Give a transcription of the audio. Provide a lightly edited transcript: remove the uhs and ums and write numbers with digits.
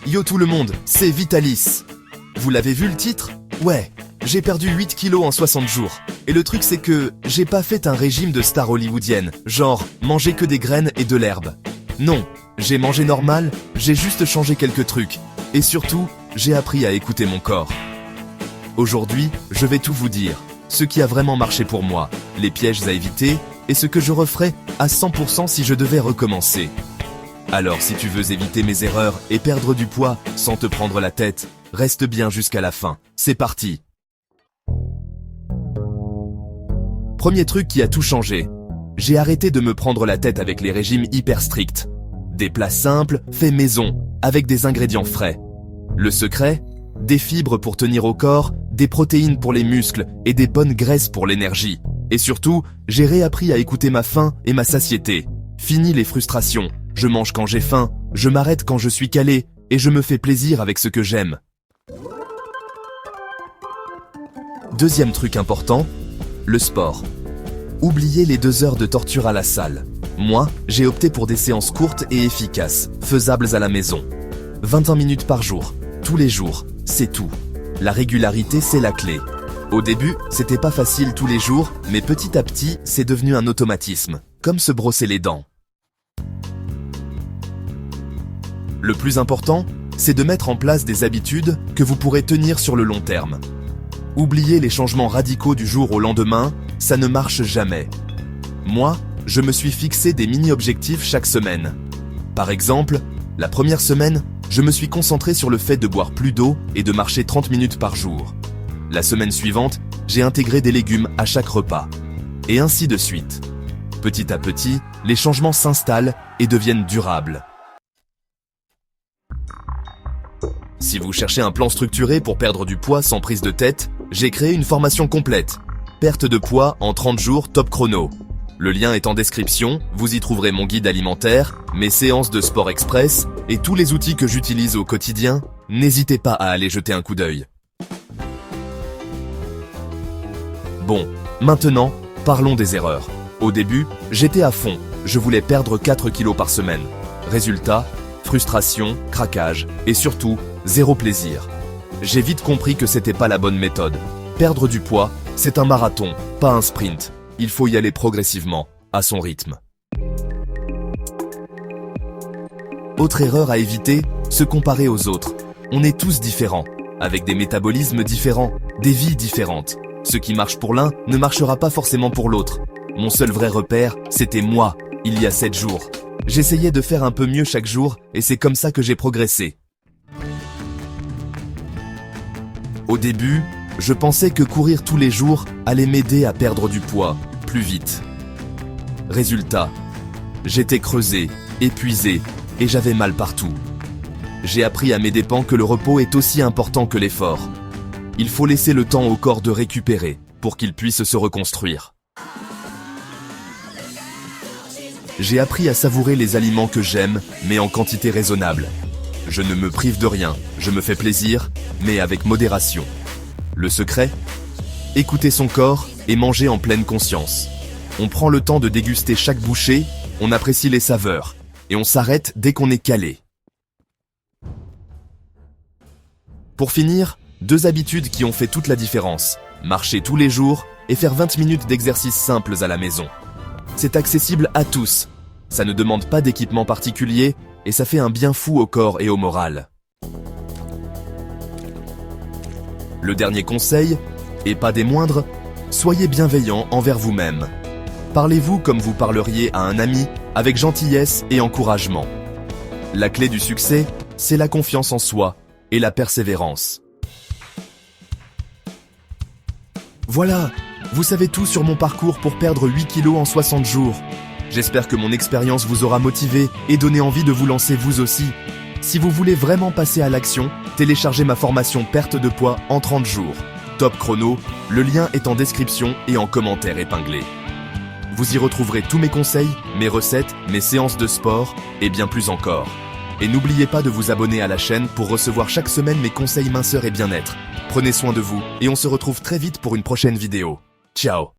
Yo tout le monde, c'est Vitalis. Vous l'avez vu le titre? Ouais, j'ai perdu 8 kilos en 60 jours. Et le truc c'est que j'ai pas fait un régime de star hollywoodienne, genre manger que des graines et de l'herbe. Non, j'ai mangé normal, j'ai juste changé quelques trucs. Et surtout, j'ai appris à écouter mon corps. Aujourd'hui, je vais tout vous dire, ce qui a vraiment marché pour moi, les pièges à éviter, et ce que je referais à 100% si je devais recommencer. Alors si tu veux éviter mes erreurs et perdre du poids sans te prendre la tête, reste bien jusqu'à la fin. C'est parti! Premier truc qui a tout changé. J'ai arrêté de me prendre la tête avec les régimes hyper stricts. Des plats simples, faits maison, avec des ingrédients frais. Le secret? Des fibres pour tenir au corps, des protéines pour les muscles et des bonnes graisses pour l'énergie. Et surtout, j'ai réappris à écouter ma faim et ma satiété. Fini les frustrations. Je mange quand j'ai faim, je m'arrête quand je suis calé et je me fais plaisir avec ce que j'aime. Deuxième truc important, le sport. Oubliez les 2 heures de torture à la salle. Moi, j'ai opté pour des séances courtes et efficaces, faisables à la maison. 21 minutes par jour, tous les jours, c'est tout. La régularité, c'est la clé. Au début, c'était pas facile tous les jours, mais petit à petit, c'est devenu un automatisme, comme se brosser les dents. Le plus important, c'est de mettre en place des habitudes que vous pourrez tenir sur le long terme. Oubliez les changements radicaux du jour au lendemain, ça ne marche jamais. Moi, je me suis fixé des mini-objectifs chaque semaine. Par exemple, la première semaine, je me suis concentré sur le fait de boire plus d'eau et de marcher 30 minutes par jour. La semaine suivante, j'ai intégré des légumes à chaque repas. Et ainsi de suite. Petit à petit, les changements s'installent et deviennent durables. Si vous cherchez un plan structuré pour perdre du poids sans prise de tête, j'ai créé une formation complète. Perte de poids en 30 jours top chrono. Le lien est en description, vous y trouverez mon guide alimentaire, mes séances de sport express et tous les outils que j'utilise au quotidien. N'hésitez pas à aller jeter un coup d'œil. Bon, maintenant, parlons des erreurs. Au début, j'étais à fond, je voulais perdre 4 kilos par semaine. Résultat, frustration, craquage et surtout, zéro plaisir. J'ai vite compris que c'était pas la bonne méthode. Perdre du poids, c'est un marathon, pas un sprint. Il faut y aller progressivement, à son rythme. Autre erreur à éviter, se comparer aux autres. On est tous différents, avec des métabolismes différents, des vies différentes. Ce qui marche pour l'un ne marchera pas forcément pour l'autre. Mon seul vrai repère, c'était moi, il y a 7 jours. J'essayais de faire un peu mieux chaque jour et c'est comme ça que j'ai progressé. Au début, je pensais que courir tous les jours allait m'aider à perdre du poids plus vite. Résultat, j'étais creusé, épuisé et j'avais mal partout. J'ai appris à mes dépens que le repos est aussi important que l'effort. Il faut laisser le temps au corps de récupérer pour qu'il puisse se reconstruire. J'ai appris à savourer les aliments que j'aime, mais en quantité raisonnable. Je ne me prive de rien, je me fais plaisir, mais avec modération. Le secret? Écouter son corps et manger en pleine conscience. On prend le temps de déguster chaque bouchée, on apprécie les saveurs, et on s'arrête dès qu'on est calé. Pour finir, 2 habitudes qui ont fait toute la différence. Marcher tous les jours et faire 20 minutes d'exercices simples à la maison. C'est accessible à tous. Ça ne demande pas d'équipement particulier et ça fait un bien fou au corps et au moral. Le dernier conseil, et pas des moindres, soyez bienveillant envers vous-même. Parlez-vous comme vous parleriez à un ami, avec gentillesse et encouragement. La clé du succès, c'est la confiance en soi et la persévérance. Voilà, vous savez tout sur mon parcours pour perdre 8 kilos en 60 jours. J'espère que mon expérience vous aura motivé et donné envie de vous lancer vous aussi. Si vous voulez vraiment passer à l'action, téléchargez ma formation perte de poids en 30 jours. Top chrono, le lien est en description et en commentaire épinglé. Vous y retrouverez tous mes conseils, mes recettes, mes séances de sport et bien plus encore. Et n'oubliez pas de vous abonner à la chaîne pour recevoir chaque semaine mes conseils minceur et bien-être. Prenez soin de vous et on se retrouve très vite pour une prochaine vidéo. Ciao!